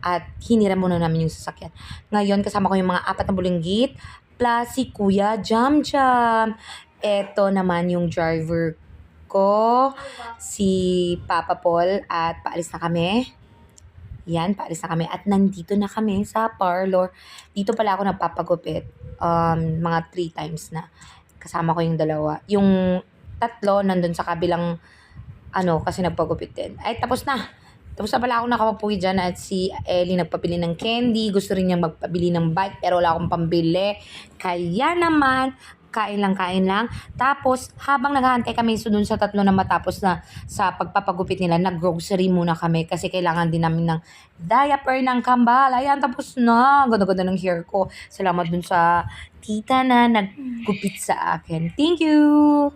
at hiniram muna namin yung sasakyan. Ngayon, kasama ko yung mga 4 na bulinggit plus si Kuya Jam Jam. Eto naman yung driver ko, si Papa Paul, at paalis na kami. Yan, paalis na kami at nandito na kami sa parlor. Dito pala ako nagpapagupit, mga 3 times na. Kasama ko yung 2. Yung 3 nandun sa kabilang kasi nagpagupit din. Ay, tapos na. Tapos na pala ako nakapapuwi dyan at si Ellie nagpabili ng candy. Gusto rin niyang magpabili ng bike pero wala akong pambili. Kaya naman, kain lang. Tapos, habang naghahantay kami dun sa 3 na matapos na sa pagpapagupit nila, nag-grocery muna kami kasi kailangan din namin ng diaper ng kambal. Ayan, tapos na. Ganda-ganda ng hair ko. Salamat dun sa tita na naggupit sa akin. Thank you!